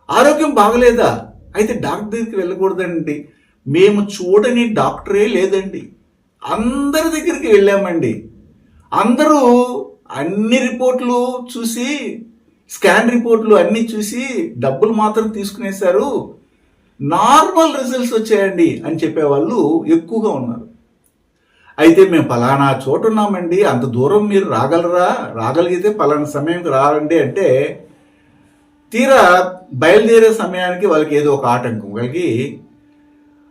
ఆరోగ్యం బాగలేదా? అయితే డాక్టర్ దగ్గరికి వెళ్ళకూడదండి. మేము చూడని డాక్టరే లేదండి. అందరి దగ్గరికి వెళ్ళామండి. అందరూ అన్ని రిపోర్ట్లు చూసి, స్కాన్ రిపోర్ట్లు అన్నీ చూసి డబ్బులు మాత్రం తీసుకునేశారు. నార్మల్ రిజల్ట్స్ వచ్చాయండి అని చెప్పేవాళ్ళు ఎక్కువగా ఉన్నారు. అయితే మేము పలానా చోటు ఉన్నామండి, అంత దూరం మీరు రాగలరా? రాగలిగితే పలానా సమయంకి రారండి అంటే తీరా బయలుదేరే సమయానికి వాళ్ళకి ఏదో ఒక ఆటంకం కలిగి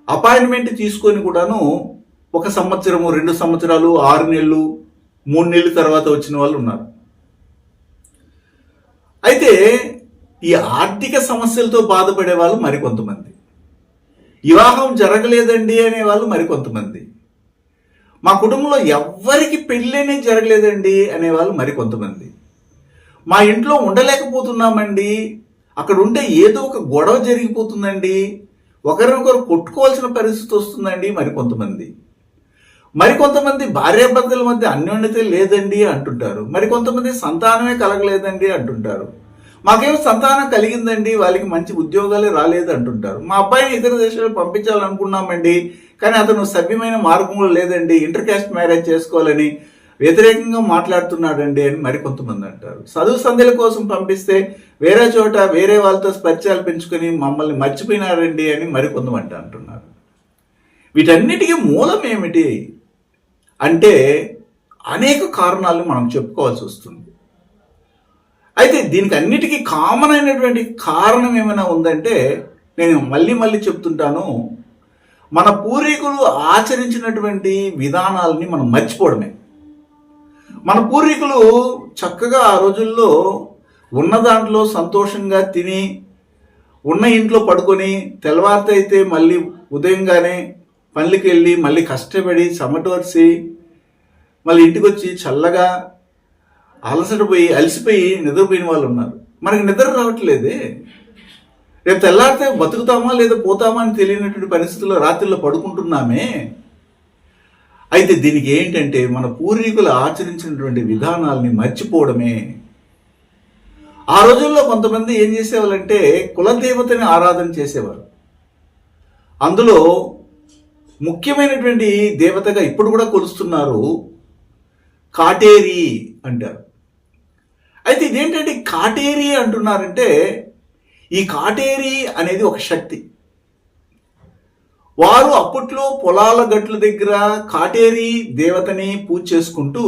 అపాయింట్మెంట్ తీసుకొని కూడాను 1 సంవత్సరము, 2 సంవత్సరాలు, 6 నెలలు, 3 నెలల తర్వాత వచ్చిన వాళ్ళు ఉన్నారు. అయితే ఈ ఆర్థిక సమస్యలతో బాధపడే వాళ్ళు మరికొంతమంది, వివాహం జరగలేదండి అనే వాళ్ళు మరికొంతమంది, మా కుటుంబంలో ఎవ్వరికి పెళ్ళనే జరగలేదండి అనేవాళ్ళు మరికొంతమంది, మా ఇంట్లో ఉండలేకపోతున్నామండి, అక్కడ ఉంటే ఏదో ఒక గొడవ జరిగిపోతుందండి, ఒకరినొకరు కొట్టుకోవాల్సిన పరిస్థితి వస్తుందండి మరికొంతమంది భార్యాభర్తల మధ్య అన్యోన్యత లేదండి అంటుంటారు. మరికొంతమంది సంతానమే కలగలేదండి అంటుంటారు. మాకేమో సంతానం కలిగిందండి, వాళ్ళకి మంచి ఉద్యోగాలే రాలేదు అంటుంటారు. మా అబ్బాయిని ఇతర దేశాలకు పంపించాలనుకున్నామండి, కానీ అతను సభ్యమైన మార్గంలో లేదండి, ఇంటర్ క్యాస్ట్ మ్యారేజ్ చేసుకోవాలని వ్యతిరేకంగా మాట్లాడుతున్నాడండి అని మరికొంతమంది అంటారు. చదువు సంధ్యల కోసం పంపిస్తే వేరే చోట వేరే వాళ్ళతో పరిచయాలు పెంచుకొని మమ్మల్ని మర్చిపోయినారండి అని మరికొంతమంది అంటున్నారు. వీటన్నిటికీ మూలం ఏమిటి అంటే అనేక కారణాలు మనం చెప్పుకోవాల్సి వస్తుంది. అయితే దీనికి అన్నిటికీ కామన్ అయినటువంటి కారణం ఏమైనా ఉందంటే నేను మళ్ళీ చెప్తుంటాను, మన పూర్వీకులు ఆచరించినటువంటి విధానాలని మనం మర్చిపోవడమే. మన పూర్వీకులు చక్కగా ఆ రోజుల్లో ఉన్న దాంట్లో సంతోషంగా తిని, ఉన్న ఇంట్లో పడుకొని, తెల్లవారితే అయితే మళ్ళీ ఉదయంగానే పనులకి వెళ్ళి మళ్ళీ కష్టపడి చెమటోర్చి మళ్ళీ ఇంటికి వచ్చి చల్లగా అలసిపోయి నిద్రపోయిన వాళ్ళు ఉన్నారు. మనకి నిద్ర రావట్లేదే. రేపు తెల్లారితే బతుకుతామా లేదా పోతామా అని తెలియనటువంటి పరిస్థితుల్లో రాత్రిలో పడుకుంటున్నామే. అయితే దీనికి ఏంటంటే మన పూర్వీకులు ఆచరించినటువంటి విధానాలని మర్చిపోవడమే. ఆ రోజుల్లో కొంతమంది ఏం చేసేవాళ్ళంటే కులదేవతని ఆరాధన చేసేవారు. అందులో ముఖ్యమైనటువంటి దేవతగా ఇప్పుడు కూడా కొలుస్తున్నారు కాటేరి అంటారు. అయితే ఇదేంటంటే కాటేరి అంటున్నారంటే ఈ కాటేరి అనేది ఒక శక్తి. వారు అప్పట్లో పొలాల గట్ల దగ్గర కాటేరి దేవతని పూజ చేసుకుంటూ